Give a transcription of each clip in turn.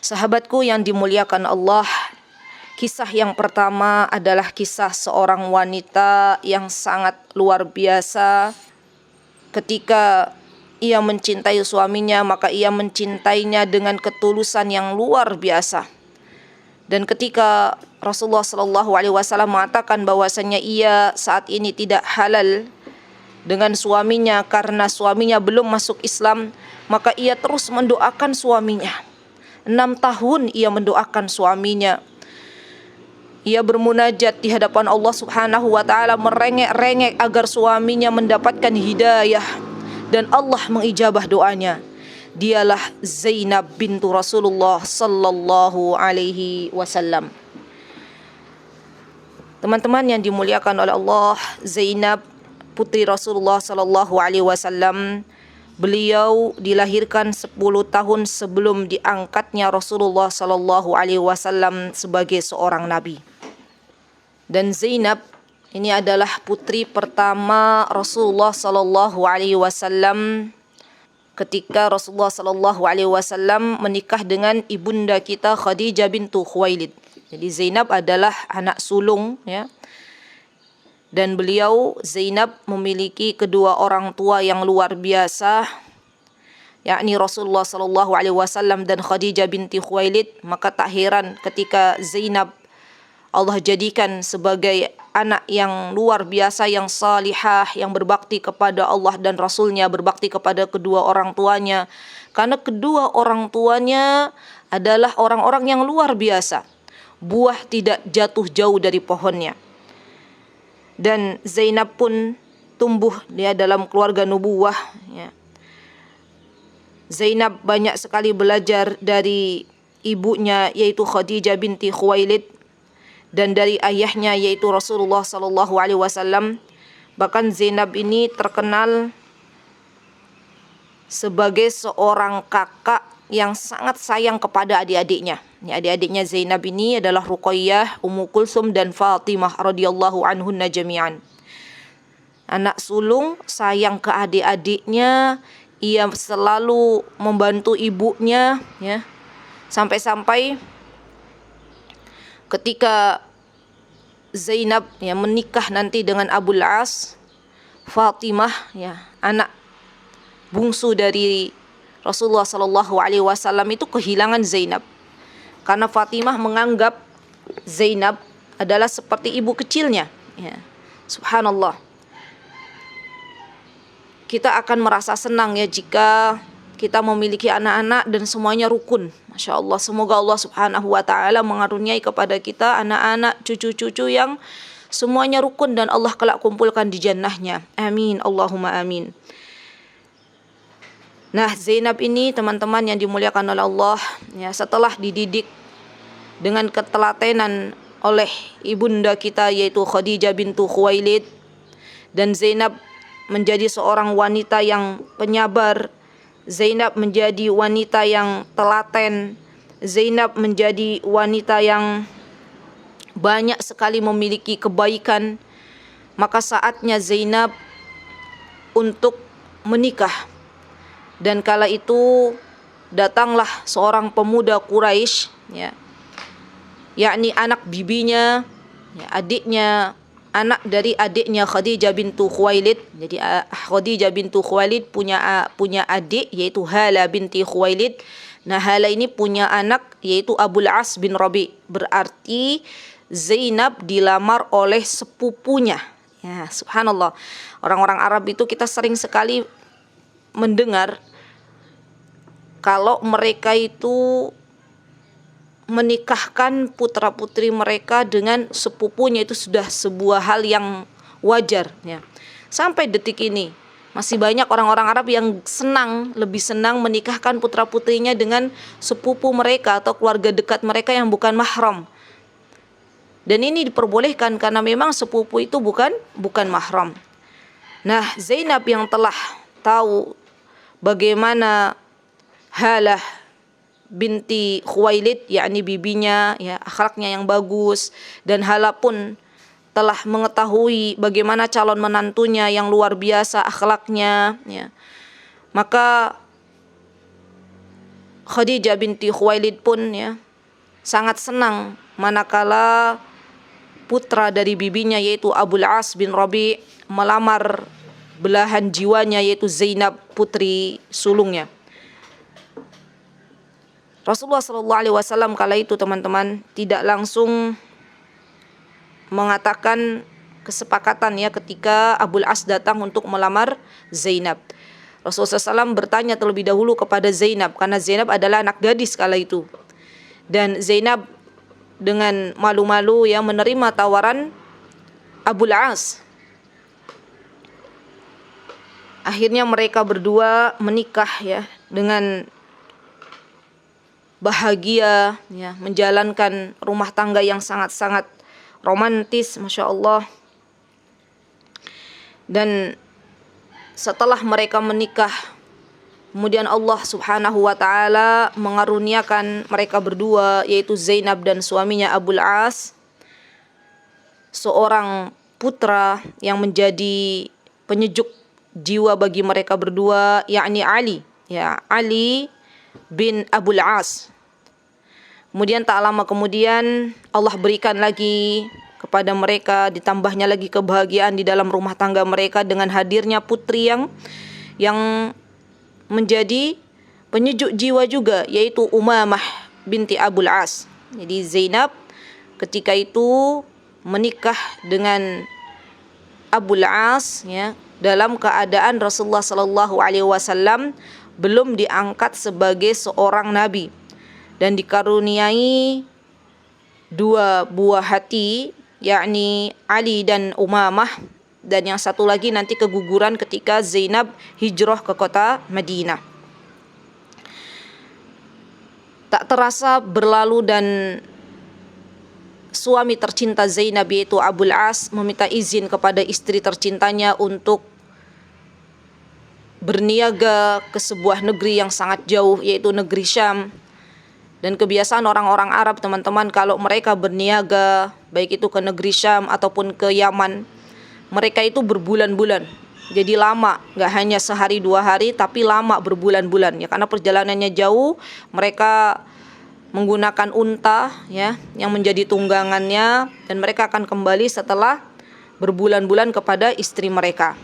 Sahabatku yang dimuliakan Allah, kisah yang pertama adalah kisah seorang wanita yang sangat luar biasa. Ketika ia mencintai suaminya, maka ia mencintainya dengan ketulusan yang luar biasa. Dan ketika Rasulullah SAW mengatakan bahwasanya ia saat ini tidak halal dengan suaminya karena suaminya belum masuk Islam, maka ia terus mendoakan suaminya. 6 tahun ia mendoakan suaminya. Ia bermunajat di hadapan Allah Subhanahu wa taala, merengek-rengek agar suaminya mendapatkan hidayah, dan Allah mengijabah doanya. Dialah Zainab bintu Rasulullah sallallahu alaihi wasallam. Teman-teman yang dimuliakan oleh Allah, Zainab putri Rasulullah sallallahu alaihi wasallam, beliau dilahirkan 10 tahun sebelum diangkatnya Rasulullah sallallahu alaihi wasallam sebagai seorang nabi. Dan Zainab ini adalah putri pertama Rasulullah sallallahu alaihi wasallam ketika Rasulullah sallallahu alaihi wasallam menikah dengan ibunda kita Khadijah bintu Khuwailid. Jadi Zainab adalah anak sulung, ya. Dan beliau Zainab memiliki kedua orang tua yang luar biasa, yakni Rasulullah sallallahu alaihi wasallam dan Khadijah binti Khuwailid. Maka tak heran ketika Zainab Allah jadikan sebagai anak yang luar biasa, yang salihah, yang berbakti kepada Allah dan Rasulnya, berbakti kepada kedua orang tuanya. Karena kedua orang tuanya adalah orang-orang yang luar biasa. Buah tidak jatuh jauh dari pohonnya. Dan Zainab pun tumbuh dia dalam keluarga nubuwah, ya. Zainab banyak sekali belajar dari ibunya yaitu Khadijah binti Khuwailid dan dari ayahnya yaitu Rasulullah sallallahu alaihi wasallam. Bahkan Zainab ini terkenal sebagai seorang kakak yang sangat sayang kepada adik-adiknya. Adik-adiknya Zainab ini adalah Ruqayyah, Ummu Kulsum dan Fatimah radhiyallahu anhunna jami'an. Anak sulung sayang ke adik-adiknya, ia selalu membantu ibunya, ya. Sampai-sampai ketika Zainab menikah nanti dengan Abul As, Fatimah, ya, anak bungsu dari Rasulullah sallallahu alaihi wasallam itu kehilangan Zainab. Karena Fatimah menganggap Zainab adalah seperti ibu kecilnya, ya. Subhanallah. Kita akan merasa senang ya jika kita memiliki anak-anak dan semuanya rukun. Masya Allah, semoga Allah Subhanahu wa ta'ala mengaruniai kepada kita anak-anak, cucu-cucu yang semuanya rukun dan Allah kelak kumpulkan di jannahnya. Amin, Allahumma amin. Nah, Zainab ini teman-teman yang dimuliakan oleh Allah, ya, setelah dididik dengan ketelatenan oleh ibunda kita yaitu Khadijah bintu Khuwailid, dan Zainab menjadi seorang wanita yang penyabar, Zainab menjadi wanita yang telaten, Zainab menjadi wanita yang banyak sekali memiliki kebaikan. Maka saatnya Zainab untuk menikah. Dan kala itu datanglah seorang pemuda Quraisy, ya, yakni anak bibinya, ya, anak dari adiknya Khadijah bintu Khuwailid. Jadi Khadijah bintu Khuwailid punya adik yaitu Hala binti Khuwailid. Nah, Hala ini punya anak yaitu Abul As bin Rabi. Berarti Zainab dilamar oleh sepupunya. Ya, subhanallah. Orang-orang Arab itu kita sering sekali mendengar kalau mereka itu menikahkan putra-putri mereka dengan sepupunya, itu sudah sebuah hal yang wajar, ya. Sampai detik ini masih banyak orang-orang Arab yang lebih senang menikahkan putra-putrinya dengan sepupu mereka atau keluarga dekat mereka yang bukan mahram. Dan ini diperbolehkan karena memang sepupu itu bukan mahram. Nah, Zainab yang telah tahu bagaimana Halah binti Khuwailid, yakni bibinya, ya, akhlaknya yang bagus, dan Hala pun telah mengetahui bagaimana calon menantunya yang luar biasa akhlaknya, ya. Maka Khadijah binti Khuwailid pun ya sangat senang manakala putra dari bibinya yaitu Abul As bin Rabi' melamar belahan jiwanya yaitu Zainab putri sulungnya. Rasulullah SAW kala itu teman-teman tidak langsung mengatakan kesepakatan ya ketika Abul As datang untuk melamar Zainab. Rasulullah SAW bertanya terlebih dahulu kepada Zainab karena Zainab adalah anak gadis kala itu. Dan Zainab dengan malu-malu yang menerima tawaran Abul As. Akhirnya mereka berdua menikah ya dengan bahagia ya, menjalankan rumah tangga yang sangat-sangat romantis, Masya Allah. Dan setelah mereka menikah, kemudian Allah Subhanahu wa taala mengaruniakan mereka berdua yaitu Zainab dan suaminya Abul As seorang putra yang menjadi penyejuk jiwa bagi mereka berdua, yakni Ali, ya, Ali bin Abul As. Kemudian tak lama kemudian Allah berikan lagi kepada mereka, ditambahnya lagi kebahagiaan di dalam rumah tangga mereka dengan hadirnya putri yang menjadi penyejuk jiwa juga, yaitu Umamah binti Abul As. Jadi Zainab ketika itu menikah dengan Abul As ya, dalam keadaan Rasulullah sallallahu alaihi wasallam belum diangkat sebagai seorang nabi dan dikaruniai dua buah hati, yakni Ali dan Umamah, dan yang satu lagi nanti keguguran ketika Zainab hijrah ke kota Madinah. Tak terasa berlalu dan suami tercinta Zainab yaitu Abul As meminta izin kepada istri tercintanya untuk berniaga ke sebuah negeri yang sangat jauh yaitu negeri Syam. Dan kebiasaan orang-orang Arab teman-teman, kalau mereka berniaga baik itu ke negeri Syam ataupun ke Yaman, mereka itu berbulan-bulan. Jadi lama, gak hanya sehari dua hari tapi lama berbulan-bulan ya, karena perjalanannya jauh. Mereka menggunakan unta ya yang menjadi tunggangannya, dan mereka akan kembali setelah berbulan-bulan kepada istri mereka.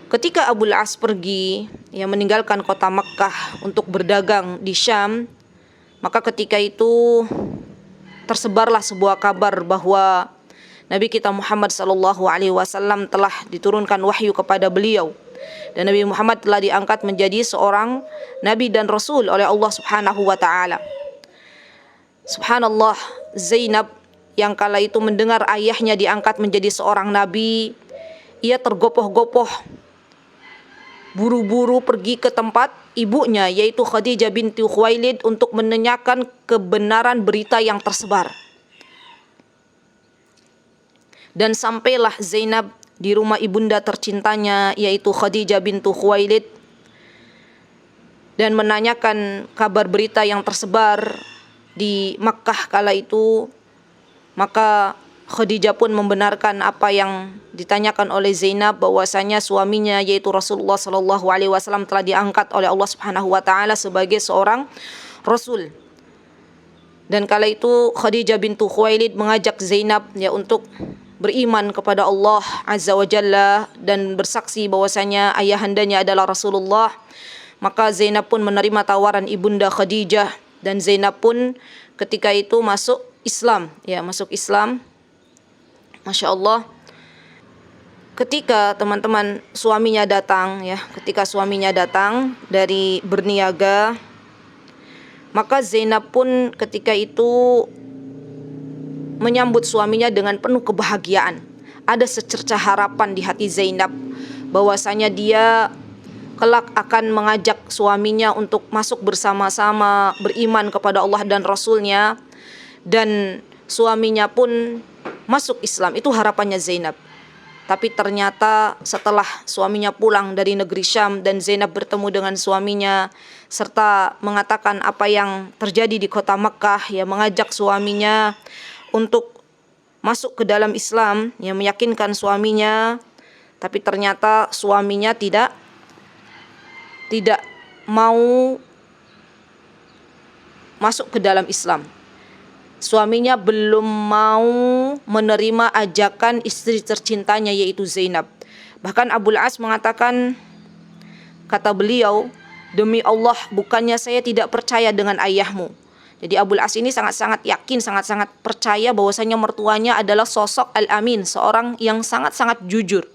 Ketika Abul As pergi ya meninggalkan kota Mekkah untuk berdagang di Syam, maka ketika itu tersebarlah sebuah kabar bahwa Nabi kita Muhammad sallallahu alaihi wasallam telah diturunkan wahyu kepada beliau, dan Nabi Muhammad telah diangkat menjadi seorang nabi dan rasul oleh Allah Subhanahu wa taala. Subhanallah, Zainab yang kala itu mendengar ayahnya diangkat menjadi seorang nabi, ia tergopoh-gopoh buru-buru pergi ke tempat ibunya yaitu Khadijah binti Khuwailid untuk menanyakan kebenaran berita yang tersebar. Dan sampailah Zainab di rumah ibunda tercintanya yaitu Khadijah binti Khuwailid dan menanyakan kabar berita yang tersebar di Makkah kala itu. Maka Khadijah pun membenarkan apa yang ditanyakan oleh Zainab, bahwasanya suaminya yaitu Rasulullah sallallahu alaihi wasallam telah diangkat oleh Allah Subhanahu wa taala sebagai seorang rasul. Dan kala itu Khadijah binti Khuwailid mengajak Zainab ya untuk beriman kepada Allah Azza wa Jalla dan bersaksi bahwasanya ayahandanya adalah Rasulullah. Maka Zainab pun menerima tawaran ibunda Khadijah, dan Zainab pun ketika itu masuk Islam ya, masuk Islam. Masya Allah. Ketika teman-teman suaminya datang ya, ketika suaminya datang dari berniaga, maka Zainab pun ketika itu menyambut suaminya dengan penuh kebahagiaan. Ada secercah harapan di hati Zainab bahwasanya dia kelak akan mengajak suaminya untuk masuk bersama-sama beriman kepada Allah dan Rasulnya, dan suaminya pun masuk Islam. Itu harapannya Zainab. Tapi ternyata setelah suaminya pulang dari negeri Syam dan Zainab bertemu dengan suaminya serta mengatakan apa yang terjadi di kota Mekkah, ya, mengajak suaminya untuk masuk ke dalam Islam, ya, meyakinkan suaminya, tapi ternyata suaminya tidak mau masuk ke dalam Islam. Suaminya belum mau menerima ajakan istri tercintanya yaitu Zainab. Bahkan Abul As mengatakan, kata beliau, demi Allah bukannya saya tidak percaya dengan ayahmu. Jadi Abul As ini sangat-sangat yakin, sangat-sangat percaya bahwasanya mertuanya adalah sosok Al-Amin, seorang yang sangat-sangat jujur.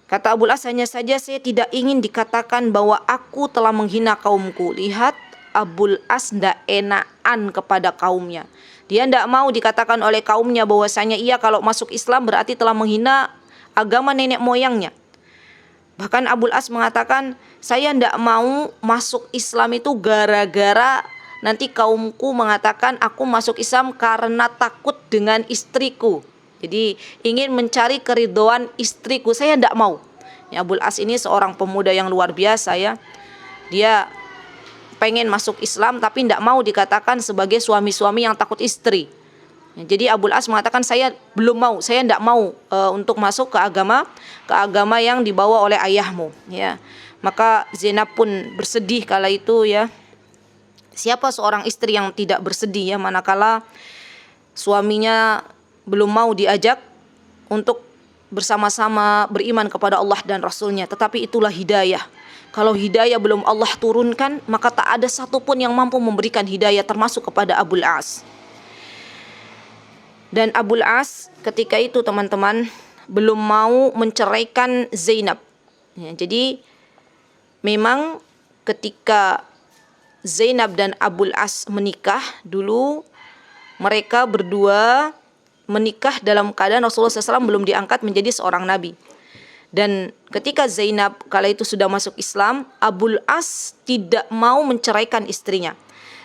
Kata Abul As, hanya saja saya tidak ingin dikatakan bahwa aku telah menghina kaumku. Lihat, Abul As tidak enakan kepada kaumnya. Dia tidak mau dikatakan oleh kaumnya bahwasanya ia kalau masuk Islam berarti telah menghina agama nenek moyangnya. Bahkan Abul As mengatakan, saya tidak mau masuk Islam itu gara-gara nanti kaumku mengatakan aku masuk Islam karena takut dengan istriku. Jadi ingin mencari keridhaan istriku, saya tidak mau. Ya, Abul As ini seorang pemuda yang luar biasa ya. Dia pengen masuk Islam tapi tidak mau dikatakan sebagai suami-suami yang takut istri. Ya, jadi Abul As mengatakan saya belum mau, saya tidak mau untuk masuk ke agama yang dibawa oleh ayahmu. Ya, maka Zainab pun bersedih kala itu ya. Siapa seorang istri yang tidak bersedih ya manakala suaminya belum mau diajak untuk bersama-sama beriman kepada Allah dan Rasulnya. Tetapi itulah hidayah. Kalau hidayah belum Allah turunkan, maka tak ada satupun yang mampu memberikan hidayah, termasuk kepada Abul As. Dan Abul As ketika itu teman-teman belum mau menceraikan Zainab. Ya, jadi memang ketika Zainab dan Abul As menikah dulu, mereka berdua menikah dalam keadaan Rasulullah SAW belum diangkat menjadi seorang nabi. Dan ketika Zainab kala itu sudah masuk Islam, Abul As tidak mau menceraikan istrinya.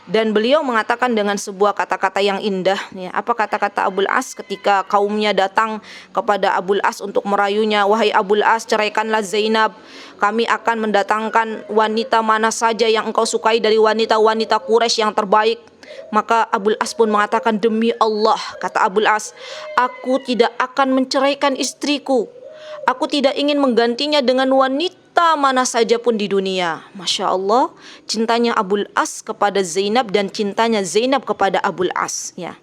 Dan beliau mengatakan dengan sebuah kata-kata yang indah. Ya, apa kata-kata Abul As ketika kaumnya datang kepada Abul As untuk merayunya, wahai Abul As, ceraikanlah Zainab. Kami akan mendatangkan wanita mana saja yang engkau sukai dari wanita-wanita Quraisy yang terbaik. Maka Abul As pun mengatakan, demi Allah, kata Abul As, aku tidak akan menceraikan istriku. Aku tidak ingin menggantinya dengan wanita mana saja pun di dunia. Masya Allah, cintanya Abul As kepada Zainab dan cintanya Zainab kepada Abul As. Ya.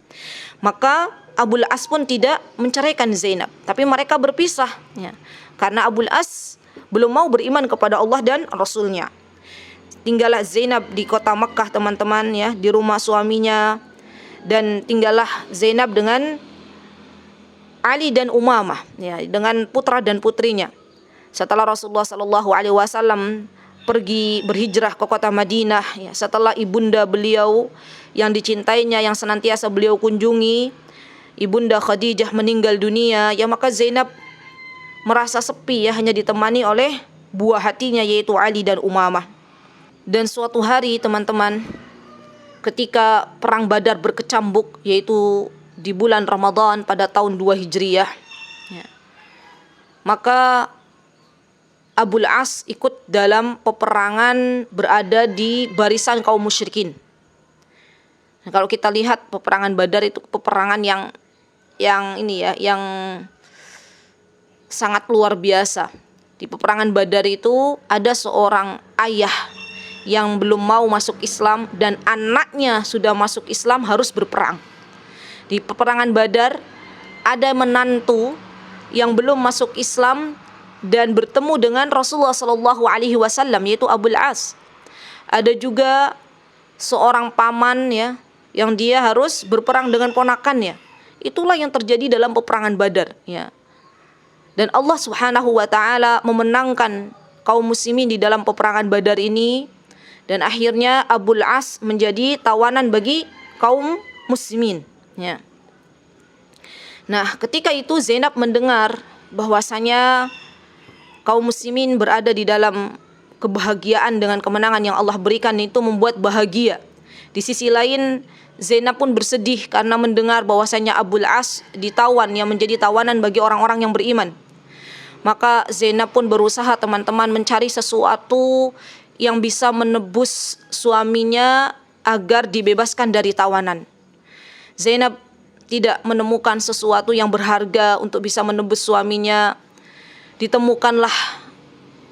Maka Abul As pun tidak menceraikan Zainab, tapi mereka berpisah. Ya. Karena Abul As belum mau beriman kepada Allah dan Rasulnya. Tinggallah Zainab di kota Makkah teman-teman ya, di rumah suaminya. Dan tinggallah Zainab dengan Ali dan Umamah ya, dengan putra dan putrinya. Setelah Rasulullah SAW pergi berhijrah ke kota Madinah ya, setelah ibunda beliau yang dicintainya, yang senantiasa beliau kunjungi, ibunda Khadijah meninggal dunia, ya maka Zainab merasa sepi ya, hanya ditemani oleh buah hatinya yaitu Ali dan Umamah. Dan suatu hari teman-teman, ketika perang Badar berkecambuk, yaitu di bulan Ramadan pada tahun 2 Hijriyah ya, maka Abul As ikut dalam peperangan, berada di barisan kaum musyrikin. Nah, kalau kita lihat peperangan Badar itu peperangan yang ini ya, yang sangat luar biasa. Di peperangan Badar itu ada seorang ayah yang belum mau masuk Islam dan anaknya sudah masuk Islam harus berperang. Di peperangan Badar ada menantu yang belum masuk Islam dan bertemu dengan Rasulullah SAW yaitu Abul As. Ada juga seorang paman ya, yang dia harus berperang dengan ponakannya. Itulah yang terjadi dalam peperangan Badar ya. Dan Allah Subhanahu wa taala memenangkan kaum muslimin di dalam peperangan Badar ini, dan akhirnya Abul As menjadi tawanan bagi kaum muslimin ya. Nah, ketika itu Zainab mendengar bahwasanya kaum muslimin berada di dalam kebahagiaan dengan kemenangan yang Allah berikan, itu membuat bahagia. Di sisi lain Zainab pun bersedih karena mendengar bahwasanya Abul As ditawan, yang menjadi tawanan bagi orang-orang yang beriman. Maka Zainab pun berusaha teman-teman mencari sesuatu yang bisa menebus suaminya agar dibebaskan dari tawanan. Zainab tidak menemukan sesuatu yang berharga untuk bisa menebus suaminya. Ditemukanlah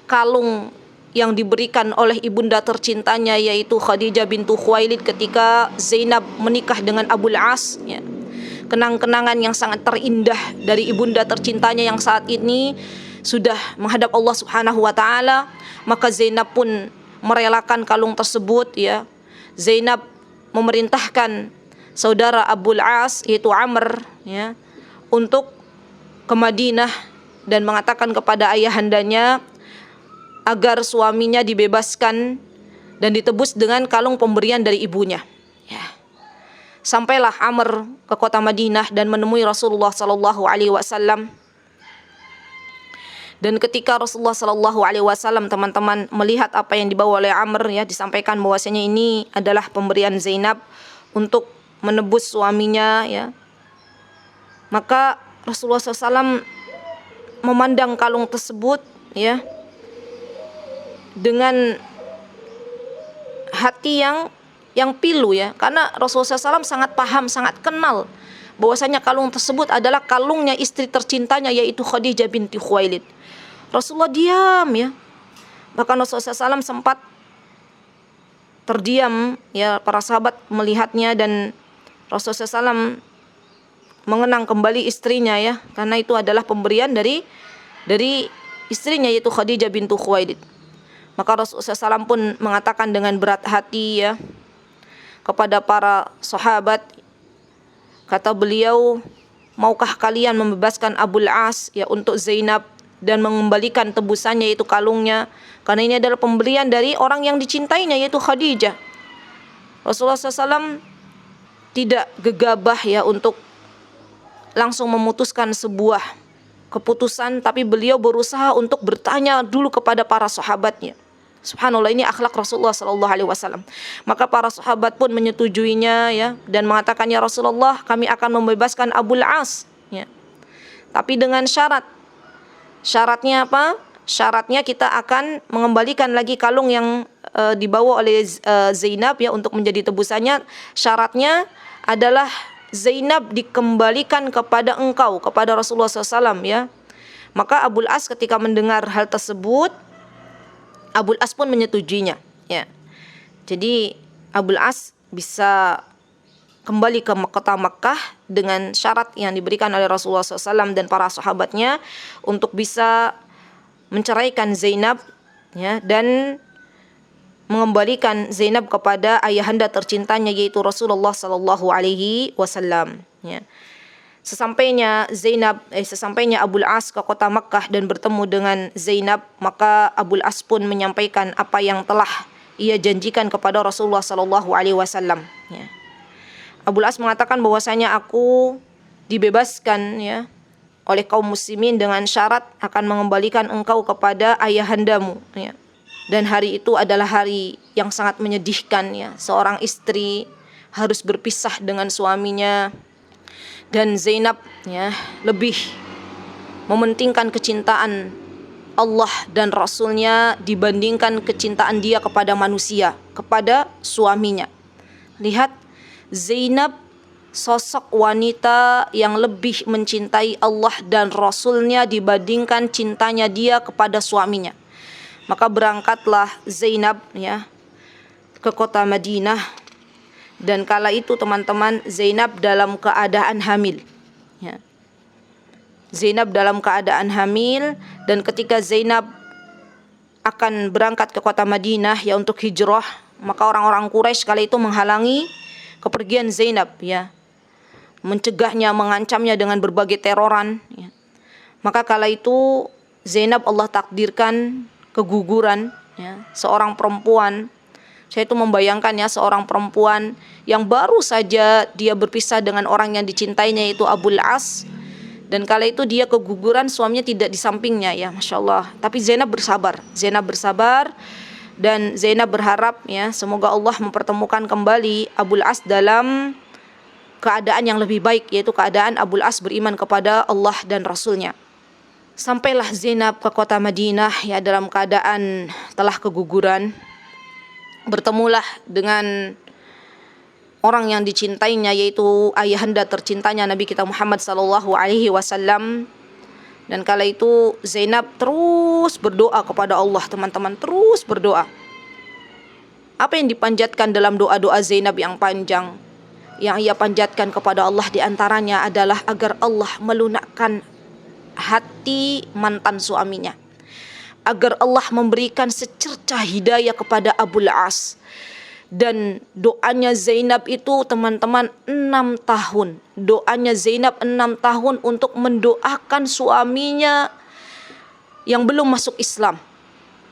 kalung yang diberikan oleh ibunda tercintanya yaitu Khadijah bintu Khuwailid ketika Zainab menikah dengan Abul As, ya. Kenang-kenangan yang sangat terindah dari ibunda tercintanya yang saat ini sudah menghadap Allah Subhanahu wa taala, maka Zainab pun merelakan kalung tersebut, ya. Zainab memerintahkan saudara Abul As yaitu Amr, ya, untuk ke Madinah dan mengatakan kepada ayahandanya agar suaminya dibebaskan dan ditebus dengan kalung pemberian dari ibunya. Ya. Sampailah Amr ke kota Madinah dan menemui Rasulullah sallallahu alaihi wasallam. Dan ketika Rasulullah sallallahu alaihi wasallam, teman-teman, melihat apa yang dibawa oleh Amr, ya, disampaikan bahwasanya ini adalah pemberian Zainab untuk menebus suaminya, ya. Maka Rasulullah SAW memandang kalung tersebut, ya, dengan hati yang pilu, ya, karena Rasulullah SAW sangat paham, sangat kenal bahwasanya kalung tersebut adalah kalungnya istri tercintanya yaitu Khadijah binti Khuwailid. Rasulullah diam, ya. Bahkan Rasulullah SAW sempat terdiam, ya, para sahabat melihatnya dan Rasulullah SAW mengenang kembali istrinya, ya, karena itu adalah pemberian dari istrinya yaitu Khadijah bintu Khuwailid. Maka Rasulullah SAW pun mengatakan dengan berat hati, ya, kepada para sahabat, kata beliau, maukah kalian membebaskan Abul As, ya, untuk Zainab dan mengembalikan tebusannya yaitu kalungnya, karena ini adalah pemberian dari orang yang dicintainya yaitu Khadijah. Rasulullah SAW tidak gegabah, ya, untuk langsung memutuskan sebuah keputusan, tapi beliau berusaha untuk bertanya dulu kepada para sahabatnya. Subhanallah, ini akhlak Rasulullah sallallahu alaihi wasallam. Maka para sahabat pun menyetujuinya, ya, dan mengatakan, ya Rasulullah, kami akan membebaskan Abul As, ya. Tapi dengan syarat. Syaratnya apa? Syaratnya kita akan mengembalikan lagi kalung yang dibawa oleh Zainab, ya, untuk menjadi tebusannya. Syaratnya adalah Zainab dikembalikan kepada engkau, kepada Rasulullah SAW, ya. Maka Abul As ketika mendengar hal tersebut, Abul As pun menyetujuinya, ya. Jadi Abul As bisa kembali ke kota Makkah dengan syarat yang diberikan oleh Rasulullah SAW dan para sahabatnya untuk bisa menceraikan Zainab, ya, dan mengembalikan Zainab kepada ayahanda tercintanya yaitu Rasulullah sallallahu alaihi wasallam, ya. Sesampainya Abul As ke kota Makkah dan bertemu dengan Zainab, maka Abul As pun menyampaikan apa yang telah ia janjikan kepada Rasulullah sallallahu alaihi wasallam, ya. Abul As mengatakan bahwasanya aku dibebaskan, ya, oleh kaum muslimin dengan syarat akan mengembalikan engkau kepada ayahandamu, ya. Dan hari itu adalah hari yang sangat menyedihkan, ya. Seorang istri harus berpisah dengan suaminya, dan Zainab, ya, lebih mementingkan kecintaan Allah dan Rasulnya dibandingkan kecintaan dia kepada manusia, kepada suaminya. Lihat, Zainab sosok wanita yang lebih mencintai Allah dan Rasulnya dibandingkan cintanya dia kepada suaminya. Maka berangkatlah Zainab, ya, ke kota Madinah. Dan kala itu, teman-teman, Zainab dalam keadaan hamil, ya. Zainab dalam keadaan hamil, dan ketika Zainab akan berangkat ke kota Madinah, ya, untuk hijrah, maka orang-orang Quraisy kala itu menghalangi kepergian Zainab, ya, mencegahnya, mengancamnya dengan berbagai teroran, ya. Maka kala itu Zainab Allah takdirkan keguguran, ya, seorang perempuan. Saya itu membayangkan, ya, seorang perempuan yang baru saja dia berpisah dengan orang yang dicintainya yaitu Abul As, dan kala itu dia keguguran, suaminya tidak di sampingnya, ya, Masya Allah. Tapi Zainab bersabar, dan Zainab berharap, ya, semoga Allah mempertemukan kembali Abul As dalam keadaan yang lebih baik, yaitu keadaan Abul As beriman kepada Allah dan Rasulnya. Sampailah Zainab ke kota Madinah, ya, dalam keadaan telah keguguran. Bertemulah dengan orang yang dicintainya yaitu ayahanda tercintanya Nabi kita Muhammad sallallahu alaihi wasallam. Dan kala itu Zainab terus berdoa kepada Allah, teman-teman, terus berdoa. Apa yang dipanjatkan dalam doa-doa Zainab yang panjang? Yang ia panjatkan kepada Allah diantaranya adalah agar Allah melunakkan hati mantan suaminya, agar Allah memberikan secercah hidayah kepada Abul As. Dan doanya Zainab itu, teman-teman, 6 tahun. Doanya Zainab 6 tahun untuk mendoakan suaminya yang belum masuk Islam.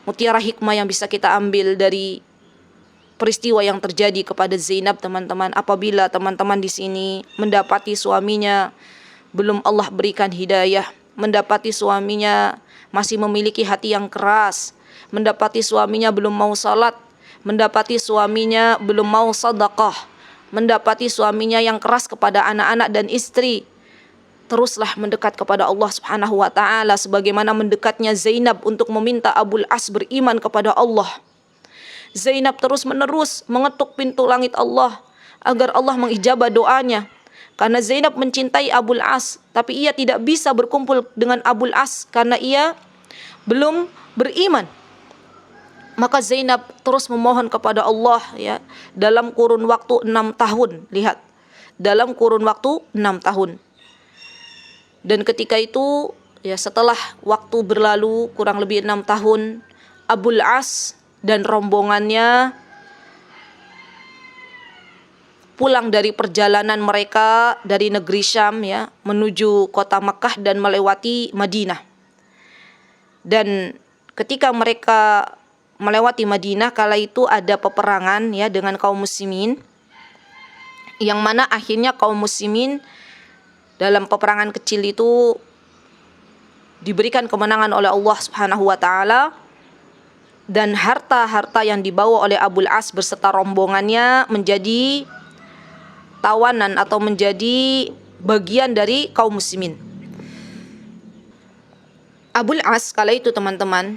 Mutiara hikmah yang bisa kita ambil dari peristiwa yang terjadi kepada Zainab, teman-teman. Apabila teman-teman di sini mendapati suaminya belum Allah berikan hidayah, mendapati suaminya masih memiliki hati yang keras, mendapati suaminya belum mau salat, mendapati suaminya belum mau sedekah, mendapati suaminya yang keras kepada anak-anak dan istri, teruslah mendekat kepada Allah Subhanahu wa taala sebagaimana mendekatnya Zainab untuk meminta Abul As beriman kepada Allah. Zainab terus-menerus mengetuk pintu langit Allah agar Allah mengijabah doanya. Karena Zainab mencintai Abul As, tapi ia tidak bisa berkumpul dengan Abul As karena ia belum beriman. Maka Zainab terus memohon kepada Allah, ya, dalam kurun waktu 6 tahun. Lihat, dalam kurun waktu 6 tahun. Dan ketika itu, ya, setelah waktu berlalu kurang lebih 6 tahun, Abul As dan rombongannya pulang dari perjalanan mereka dari negeri Syam, ya, menuju kota Makkah dan melewati Madinah. Dan ketika mereka melewati Madinah, kala itu ada peperangan, ya, dengan kaum muslimin, yang mana akhirnya kaum muslimin dalam peperangan kecil itu diberikan kemenangan oleh Allah Subhanahu wa taala, dan harta-harta yang dibawa oleh Abul As beserta rombongannya menjadi tawanan atau menjadi bagian dari kaum muslimin. Abul As kala itu, teman-teman,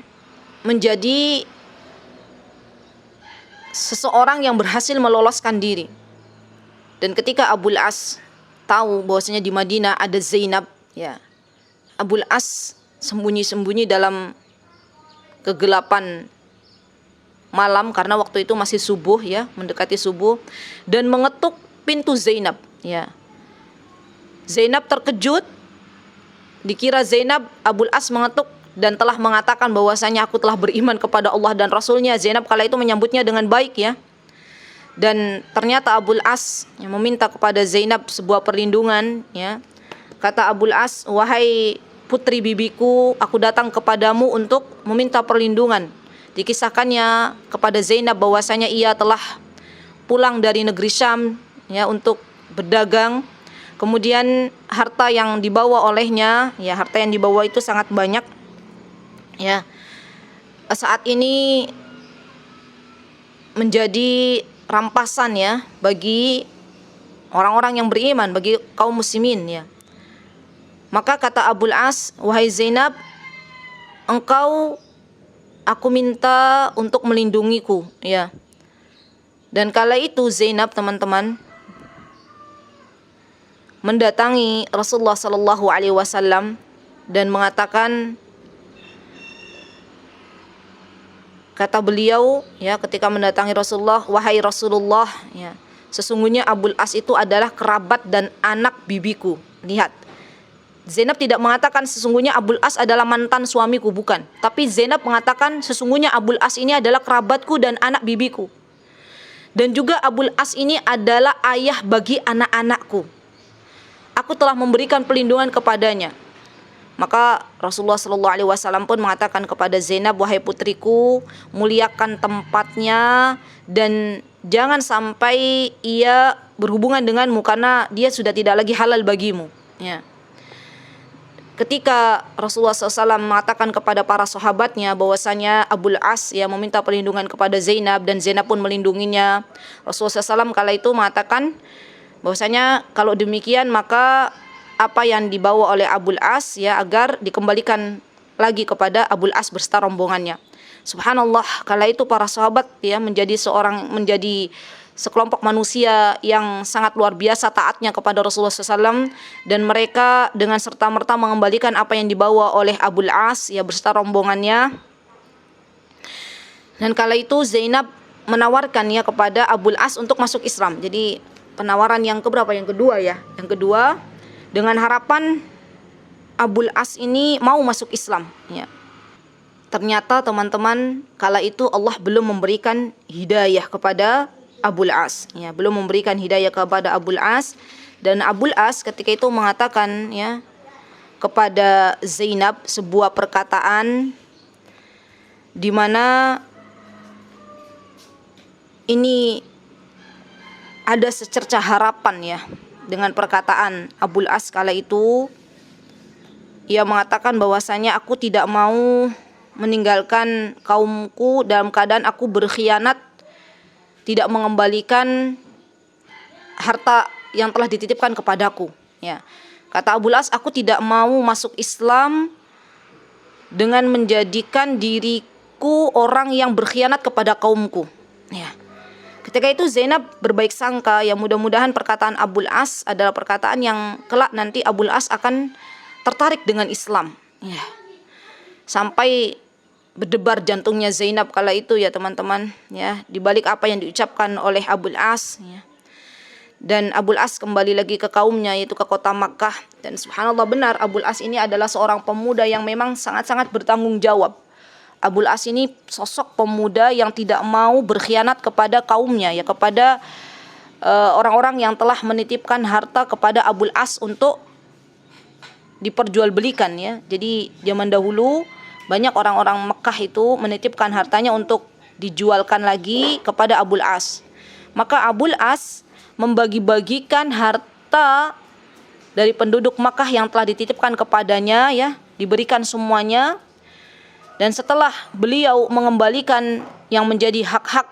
menjadi seseorang yang berhasil meloloskan diri. Dan ketika Abul As tahu bahwasanya di Madinah ada Zainab, ya, Abul As sembunyi-sembunyi dalam kegelapan malam karena waktu itu masih subuh, ya, mendekati subuh, dan mengetuk pintu Zainab, ya. Zainab terkejut, dikira Zainab Abul As mengetuk dan telah mengatakan bahwasanya aku telah beriman kepada Allah dan Rasulnya. Zainab kala itu menyambutnya dengan baik, ya. Dan ternyata Abul As yang meminta kepada Zainab sebuah perlindungan, ya. Kata Abul As, "Wahai putri bibiku, aku datang kepadamu untuk meminta perlindungan." Dikisahkannya kepada Zainab bahwasanya ia telah pulang dari negeri Syam, ya, untuk berdagang. Kemudian harta yang dibawa olehnya, ya, harta yang dibawa itu sangat banyak, ya, saat ini menjadi rampasan, ya, bagi orang-orang yang beriman, bagi kaum muslimin, ya. Maka kata Abul As, "Wahai Zainab, aku minta untuk melindungiku," ya. Dan kala itu Zainab, teman-teman, mendatangi Rasulullah sallallahu alaihi wasallam dan mengatakan, kata beliau, ya, ketika mendatangi Rasulullah, "Wahai Rasulullah, ya, sesungguhnya Abul As itu adalah kerabat dan anak bibiku." Lihat, Zainab tidak mengatakan sesungguhnya Abul As adalah mantan suamiku, bukan. Tapi Zainab mengatakan sesungguhnya Abul As ini adalah kerabatku dan anak bibiku. Dan juga Abul As ini adalah ayah bagi anak-anakku. Aku telah memberikan perlindungan kepadanya. Maka Rasulullah SAW pun mengatakan kepada Zainab, "Wahai putriku, muliakan tempatnya dan jangan sampai ia berhubungan denganmu karena dia sudah tidak lagi halal bagimu." Ya. Ketika Rasulullah SAW mengatakan kepada para sahabatnya bahwasanya Abul As, ya, meminta perlindungan kepada Zainab dan Zainab pun melindunginya, Rasulullah SAW kala itu mengatakan bahwasanya kalau demikian maka apa yang dibawa oleh Abul As, ya, agar dikembalikan lagi kepada Abul As beserta rombongannya. Subhanallah, kala itu para sahabat, ya, menjadi sekelompok manusia yang sangat luar biasa taatnya kepada Rasulullah SAW, dan mereka dengan serta-merta mengembalikan apa yang dibawa oleh Abul As ya beserta rombongannya. Dan kala itu Zainab menawarkan ya kepada Abul As untuk masuk Islam. Jadi penawaran yang keberapa? Yang kedua ya. Yang kedua, dengan harapan Abul As ini mau masuk Islam ya. Ternyata teman-teman, kala itu Allah belum memberikan hidayah kepada Abul As ya, belum memberikan hidayah kepada Abul As. Dan Abul As ketika itu mengatakan ya kepada Zainab sebuah perkataan di mana ini ada secerca harapan ya dengan perkataan Abul As kala itu. Ia mengatakan bahwasanya aku tidak mau meninggalkan kaumku dalam keadaan aku berkhianat, tidak mengembalikan harta yang telah dititipkan kepadaku ya. Kata Abul As, aku tidak mau masuk Islam dengan menjadikan diriku orang yang berkhianat kepada kaumku ya. Ketika itu Zainab berbaik sangka ya, mudah-mudahan perkataan Abul As adalah perkataan yang kelak nanti Abul As akan tertarik dengan Islam ya. Sampai berdebar jantungnya Zainab kala itu ya teman-teman ya, dibalik apa yang diucapkan oleh Abul As ya. Dan Abul As kembali lagi ke kaumnya, yaitu ke kota Makkah. Dan subhanallah, benar Abul As ini adalah seorang pemuda yang memang sangat-sangat bertanggung jawab. Abul As ini sosok pemuda yang tidak mau berkhianat kepada kaumnya ya, kepada orang-orang yang telah menitipkan harta kepada Abul As untuk diperjualbelikan ya. Jadi zaman dahulu banyak orang-orang Mekah itu menitipkan hartanya untuk dijualkan lagi kepada Abul As. Maka Abul As membagi-bagikan harta dari penduduk Mekah yang telah dititipkan kepadanya ya, diberikan semuanya. Dan setelah beliau mengembalikan yang menjadi hak-hak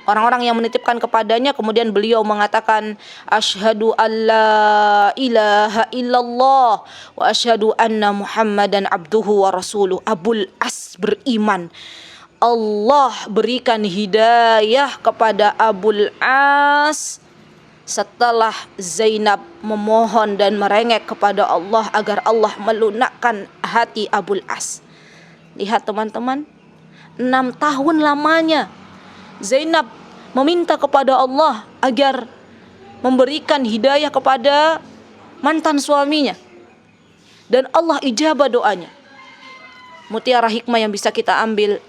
orang-orang yang menitipkan kepadanya, kemudian beliau mengatakan asyhadu alla ilaha illallah wa asyhadu anna Muhammadan abduhu wa rasuluh. Abul As beriman, Allah berikan hidayah kepada Abul As setelah Zainab memohon dan merengek kepada Allah agar Allah melunakkan hati Abul As. Lihat teman-teman, 6 tahun lamanya Zainab meminta kepada Allah agar memberikan hidayah kepada mantan suaminya, dan Allah ijabah doanya. Mutiara hikmah yang bisa kita ambil,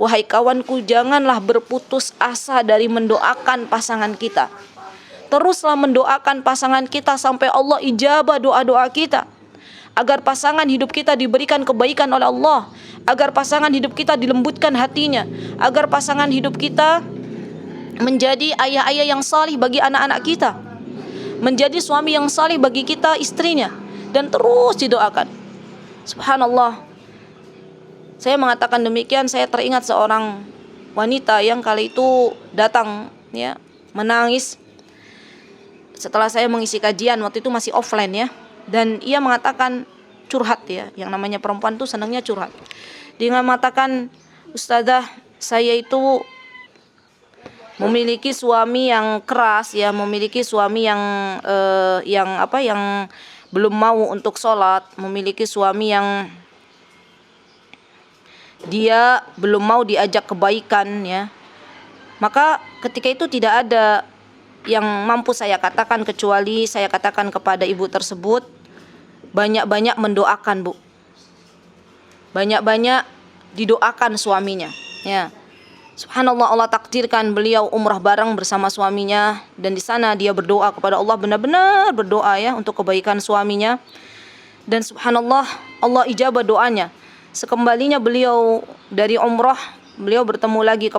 wahai kawanku, janganlah berputus asa dari mendoakan pasangan kita. Teruslah mendoakan pasangan kita sampai Allah ijabah doa-doa kita, agar pasangan hidup kita diberikan kebaikan oleh Allah, agar pasangan hidup kita dilembutkan hatinya, agar pasangan hidup kita menjadi ayah-ayah yang salih bagi anak-anak kita, menjadi suami yang salih bagi kita istrinya, dan terus didoakan. Subhanallah, saya mengatakan demikian, saya teringat seorang wanita yang kali itu datang ya, menangis setelah saya mengisi kajian, waktu itu masih offline ya. Dan ia mengatakan curhat ya, yang namanya perempuan tuh senangnya curhat. Dia mengatakan, Ustazah, saya itu memiliki suami yang keras ya, memiliki suami yang belum mau untuk sholat, memiliki suami yang dia belum mau diajak kebaikan ya. Maka ketika itu tidak ada yang mampu saya katakan kecuali saya katakan kepada ibu tersebut, banyak-banyak mendoakan, Bu. Banyak-banyak didoakan suaminya ya. Subhanallah, Allah takdirkan beliau umrah bareng bersama suaminya, dan di sana dia berdoa kepada Allah, benar-benar berdoa ya untuk kebaikan suaminya. Dan subhanallah, Allah ijabah doanya. Sekembalinya beliau dari umrah, beliau bertemu lagi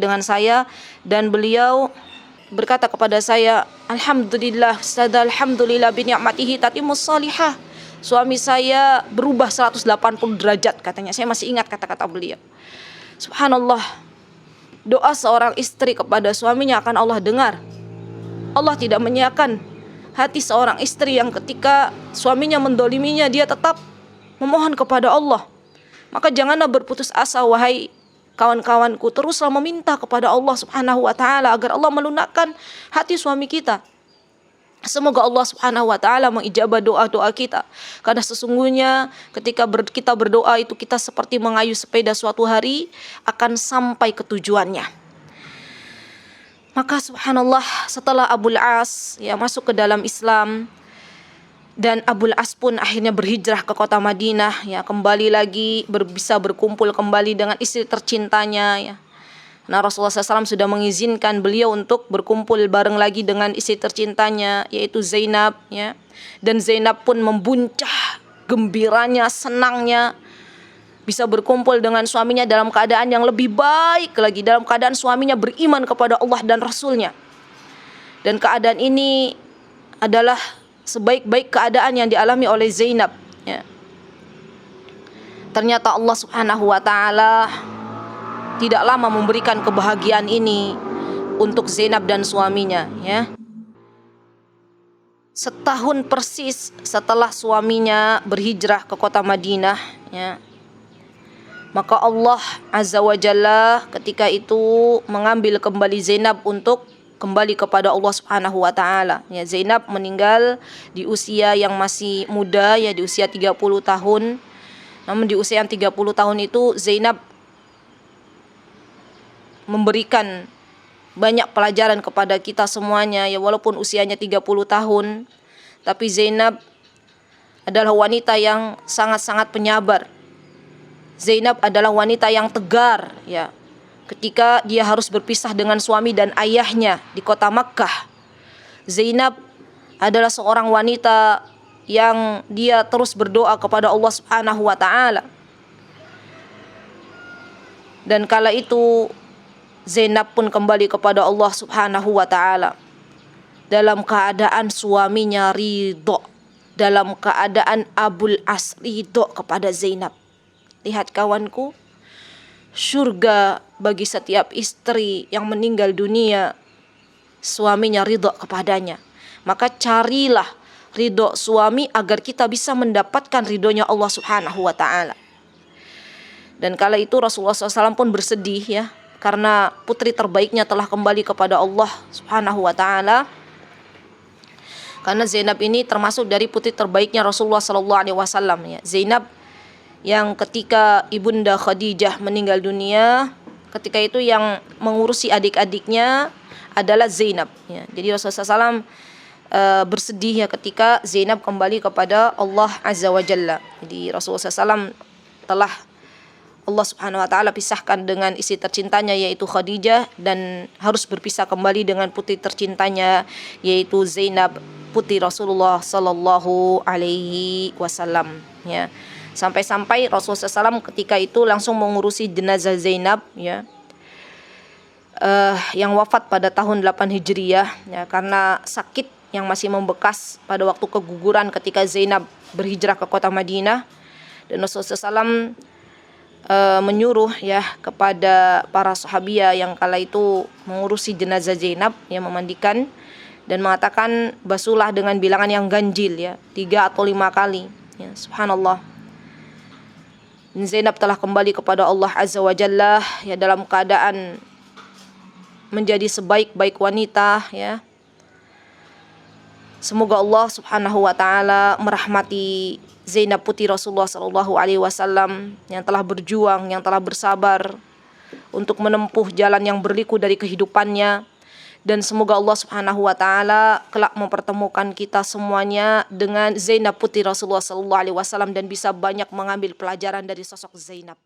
dengan saya, dan beliau berkata kepada saya, alhamdulillah, alhamdulillah bi ni'matihi tatimmus salihah. Suami saya berubah 180 derajat katanya. Saya masih ingat kata-kata beliau. Subhanallah, doa seorang istri kepada suaminya akan Allah dengar. Allah tidak menyiakan hati seorang istri yang ketika suaminya mendoliminya, dia tetap memohon kepada Allah. Maka janganlah berputus asa, wahai kawan-kawanku, teruslah meminta kepada Allah Subhanahu wa taala agar Allah melunakkan hati suami kita. Semoga Allah Subhanahu wa taala mengijabah doa-doa kita. Karena sesungguhnya ketika kita berdoa itu kita seperti mengayuh sepeda, suatu hari akan sampai ke tujuannya. Maka subhanallah, setelah Abul As masuk ke dalam Islam, dan Abul As pun akhirnya berhijrah ke kota Madinah, kembali lagi bisa berkumpul kembali dengan istri tercintanya. Nah, Rasulullah SAW sudah mengizinkan beliau untuk berkumpul bareng lagi dengan istri tercintanya, yaitu Zainab. Dan Zainab pun membuncah gembiranya, senangnya bisa berkumpul dengan suaminya dalam keadaan yang lebih baik lagi, dalam keadaan suaminya beriman kepada Allah dan Rasulnya. Dan keadaan ini adalah sebaik-baik keadaan yang dialami oleh Zainab. Ternyata Allah Subhanahu wa taala tidak lama memberikan kebahagiaan ini untuk Zainab dan suaminya. Setahun persis setelah suaminya berhijrah ke kota Madinah, maka Allah Azza wa Jalla ketika itu mengambil kembali Zainab untuk kembali kepada Allah Subhanahu wa taala. Zainab meninggal di usia yang masih muda, di usia 30 tahun. Namun di usia yang 30 tahun itu Zainab memberikan banyak pelajaran kepada kita semuanya. Walaupun usianya 30 tahun, tapi Zainab adalah wanita yang sangat-sangat penyabar. Zainab adalah wanita yang tegar, ketika dia harus berpisah dengan suami dan ayahnya di kota Makkah. Zainab adalah seorang wanita yang dia terus berdoa kepada Allah Subhanahu wa taala. Dan kala itu Zainab pun kembali kepada Allah Subhanahu wa taala dalam keadaan suaminya ridho, dalam keadaan Abul As ridho kepada Zainab. Lihat kawanku, surga bagi setiap istri yang meninggal dunia, suaminya ridho kepadanya. Maka carilah ridho suami agar kita bisa mendapatkan ridhonya Allah Subhanahu wa taala. Dan kala itu Rasulullah SAW pun bersedih, karena putri terbaiknya telah kembali kepada Allah Subhanahu wa taala. Karena Zainab ini termasuk dari putri terbaiknya Rasulullah sallallahu alaihi wasallam. Zainab yang ketika ibunda Khadijah meninggal dunia, ketika itu yang mengurusi adik-adiknya adalah Zainab. Jadi Rasulullah SAW bersedih ketika Zainab kembali kepada Allah Azza wa Jalla. Jadi Rasulullah SAW telah Allah Subhanahu wa taala pisahkan dengan istri tercintanya yaitu Khadijah, dan harus berpisah kembali dengan putri tercintanya yaitu Zainab, putri Rasulullah sallallahu alaihi wasallam. Sampai-sampai Rasulullah SAW ketika itu langsung mengurusi jenazah Zainab, yang wafat pada tahun 8 Hijriyah, karena sakit yang masih membekas pada waktu keguguran ketika Zainab berhijrah ke kota Madinah. Dan Rasulullah SAW menyuruh kepada para sahabiah yang kala itu mengurusi jenazah Zainab, memandikan dan mengatakan basuhlah dengan bilangan yang ganjil, 3 atau 5 kali. Subhanallah. Dan Zainab telah kembali kepada Allah Azza wa Jalla dalam keadaan menjadi sebaik-baik wanita. Semoga Allah Subhanahu wa taala merahmati Zainab putri Rasulullah sallallahu alaihi wasallam yang telah berjuang, yang telah bersabar untuk menempuh jalan yang berliku dari kehidupannya. Dan semoga Allah Subhanahu wa taala kelak mempertemukan kita semuanya dengan Zainab putri Rasulullah sallallahu alaihi wasallam dan bisa banyak mengambil pelajaran dari sosok Zainab.